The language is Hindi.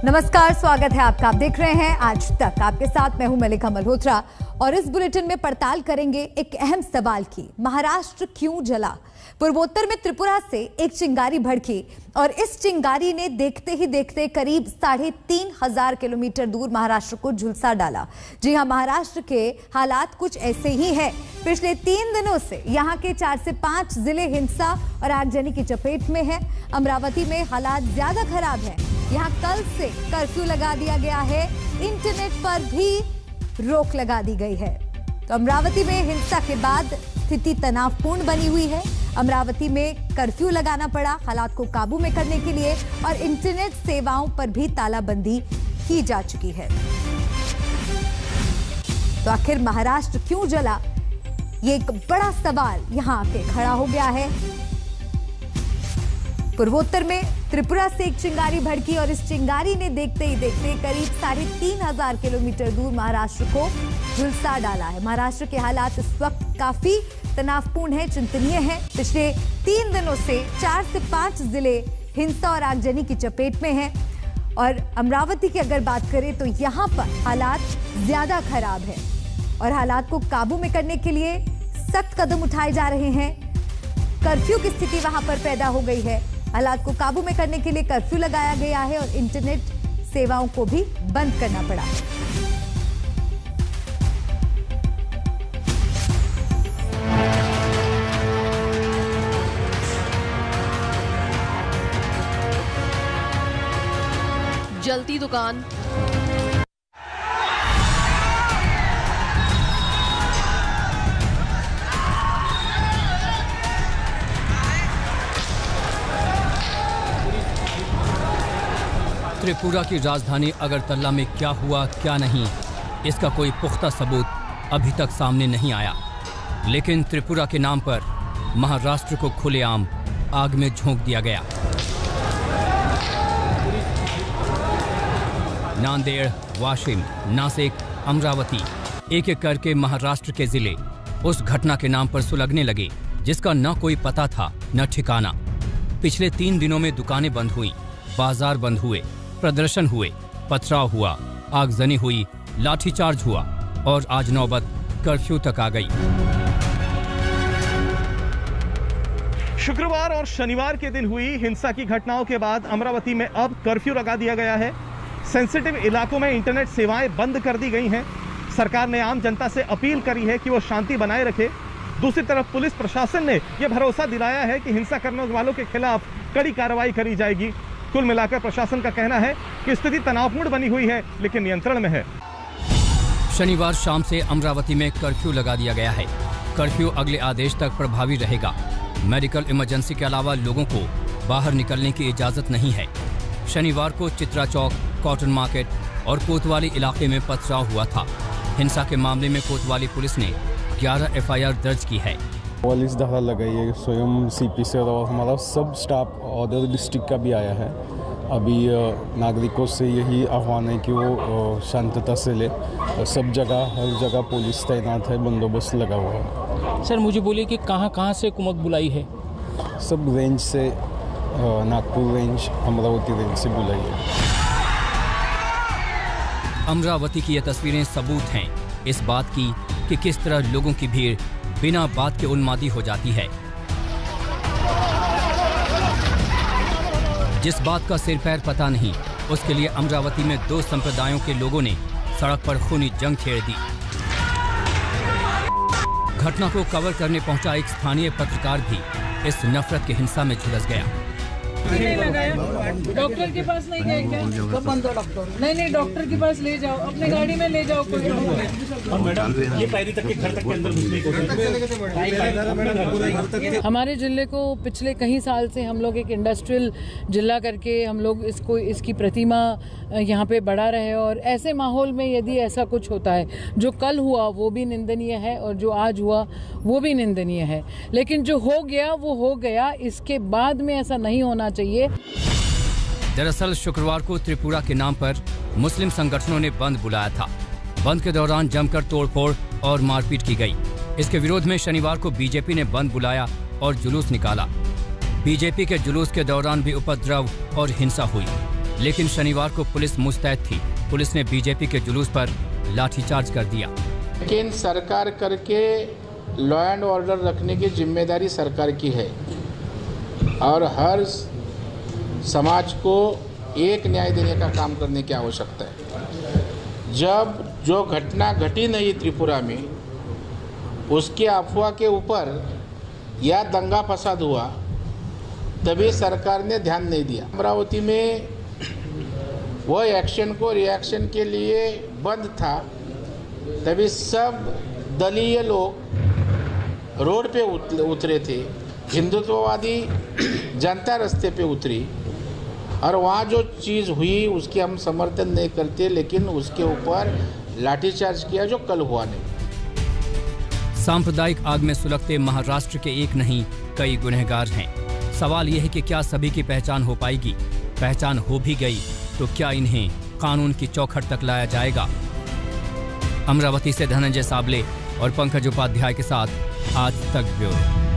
नमस्कार, स्वागत है आपका। आप देख रहे हैं आज तक। आपके साथ मैं हूं मलिका मल्होत्रा और इस बुलेटिन में पड़ताल करेंगे एक अहम सवाल की। महाराष्ट्र क्यों जला? पूर्वोत्तर में त्रिपुरा से एक चिंगारी भड़की और इस चिंगारी ने देखते ही देखते करीब 3,500 किलोमीटर दूर महाराष्ट्र को झुलसा डाला। जी हां, महाराष्ट्र के हालात कुछ ऐसे ही हैं। पिछले 3 दिनों से यहां के 4 से 5 जिले हिंसा और आगजनी की चपेट में है। अमरावती में हालात ज्यादा खराब है। यहाँ कल से कर्फ्यू लगा दिया गया है, इंटरनेट पर भी रोक लगा दी गई है। तो अमरावती में हिंसा के बाद स्थिति तनावपूर्ण बनी हुई है। अमरावती में कर्फ्यू लगाना पड़ा हालात को काबू में करने के लिए और इंटरनेट सेवाओं पर भी तालाबंदी की जा चुकी है। तो आखिर महाराष्ट्र क्यों जला, ये एक बड़ा सवाल यहां आके खड़ा हो गया है। पूर्वोत्तर में त्रिपुरा से एक चिंगारी भड़की और इस चिंगारी ने देखते ही देखते करीब 3,500 किलोमीटर दूर महाराष्ट्र को झुलसा डाला है। महाराष्ट्र के हालात इस वक्त काफी तनावपूर्ण है, चिंतनीय है। पिछले 3 दिनों से 4 से 5 जिले हिंसा और आगजनी की चपेट में हैं और अमरावती की अगर बात करें तो यहाँ पर हालात ज्यादा खराब है और हालात को काबू में करने के लिए सख्त कदम उठाए जा रहे हैं। कर्फ्यू की स्थिति वहां पर पैदा हो गई है। हालात को काबू में करने के लिए कर्फ्यू लगाया गया है और इंटरनेट सेवाओं को भी बंद करना पड़ा। जलती दुकान, त्रिपुरा की राजधानी अगरतला में क्या हुआ क्या नहीं, इसका कोई पुख्ता सबूत अभी तक सामने नहीं आया। लेकिन त्रिपुरा के नाम पर महाराष्ट्र को खुलेआम आग में झोंक दिया गया। नांदेड़, वाशिम, नासिक, अमरावती, एक एक करके महाराष्ट्र के जिले उस घटना के नाम पर सुलगने लगे जिसका न कोई पता था न ठिकाना। पिछले 3 दिनों में दुकानें बंद हुई, बाजार बंद हुए, प्रदर्शन हुए, पथराव हुआ, आगजनी हुई, लाठीचार्ज हुआ और आज नौबत कर्फ्यू तक आ गई। शुक्रवार और शनिवार के दिन हुई हिंसा की घटनाओं के बाद अमरावती में अब कर्फ्यू लगा दिया गया है। सेंसिटिव इलाकों में इंटरनेट सेवाएं बंद कर दी गई हैं। सरकार ने आम जनता से अपील करी है कि वो शांति बनाए रखे। दूसरी तरफ पुलिस प्रशासन ने यह भरोसा दिलाया है कि हिंसा करने वालों के खिलाफ कड़ी कार्रवाई करी जाएगी। कुल मिलाकर प्रशासन का कहना है कि स्थिति तनावपूर्ण बनी हुई है लेकिन नियंत्रण में है। शनिवार शाम से अमरावती में कर्फ्यू लगा दिया गया है। कर्फ्यू अगले आदेश तक प्रभावी रहेगा। मेडिकल इमरजेंसी के अलावा लोगों को बाहर निकलने की इजाजत नहीं है। शनिवार को चित्रा चौक, कॉटन मार्केट और कोतवाली इलाके में पथराव हुआ था। हिंसा के मामले में कोतवाली पुलिस ने 11 FIR दर्ज की है। 40 धारा लगाई है। स्वयं CP से और हमारा सब स्टाफ अदर डिस्ट्रिक्ट का भी आया है। अभी नागरिकों से यही आह्वान है कि वो शांतता से ले। सब जगह हर जगह पुलिस तैनात है, बंदोबस्त लगा हुआ है। सर मुझे बोलिए कि कहाँ से कुमक बुलाई है? सब रेंज से, नागपुर रेंज, अमरावती रेंज से बुलाई है। अमरावती की ये तस्वीरें सबूत हैं इस बात की कि किस तरह लोगों की भीड़ बिना बात के उन्मादी हो जाती है। जिस बात का सिर पैर पता नहीं, उसके लिए अमरावती में 2 संप्रदायों के लोगों ने सड़क पर खूनी जंग छेड़ दी। घटना को कवर करने पहुंचा एक स्थानीय पत्रकार भी इस नफरत की हिंसा में झुलस गया। नहीं लगाया, डॉक्टर के पास नहीं गए क्या? कब बंद हो डॉक्टर? नहीं डॉक्टर के पास ले जाओ, अपने गाड़ी में ले जाओ। ये पैरी तक के घर तक के अंदर घुसने को। हमारे जिले को पिछले कई साल से हम लोग एक इंडस्ट्रियल जिला करके हम लोग इसकी प्रतिमा यहाँ पे बढ़ा रहे और ऐसे माहौल में यदि ऐसा कुछ होता है, जो कल हुआ वो भी निंदनीय है और जो आज हुआ वो भी निंदनीय है। लेकिन जो हो गया वो हो गया, इसके बाद में ऐसा नहीं होना चाहिए। दरअसल शुक्रवार को त्रिपुरा के नाम पर मुस्लिम संगठनों ने बंद बुलाया था। बंद के दौरान जमकर तोड़फोड़ और मारपीट की गई। इसके विरोध में शनिवार को बीजेपी ने बंद बुलाया और जुलूस निकाला। बीजेपी के जुलूस के दौरान भी उपद्रव और हिंसा हुई। लेकिन शनिवार को पुलिस मुस्तैद थी। पुलिस ने बीजेपी के जुलूस पर लाठीचार्ज कर दिया। लेकिन सरकार करके लॉ एंड ऑर्डर रखने की जिम्मेदारी सरकार की है और हर समाज को एक न्याय देने का काम करने की आवश्यकता है। जब जो घटना घटी नहीं त्रिपुरा में, उसके अफवाह के ऊपर या दंगा फसाद हुआ, तभी सरकार ने ध्यान नहीं दिया। अमरावती में वो एक्शन को रिएक्शन के लिए बंद था, तभी सब दलीय लोग रोड पे उतरे थे, हिंदुत्ववादी जनता रास्ते पे उतरी और वहाँ जो चीज़ हुई उसकी हम समर्थन नहीं करते, लेकिन उसके ऊपर लाठीचार्ज किया जो कल हुआ नहीं। सांप्रदायिक आग में सुलगते महाराष्ट्र के एक नहीं कई गुनहगार हैं। सवाल यह है कि क्या सभी की पहचान हो पाएगी? पहचान हो भी गई तो क्या इन्हें कानून की चौखट तक लाया जाएगा? अमरावती से धनंजय साबले और पंकज उपाध्याय के साथ आज तक ब्यूरो।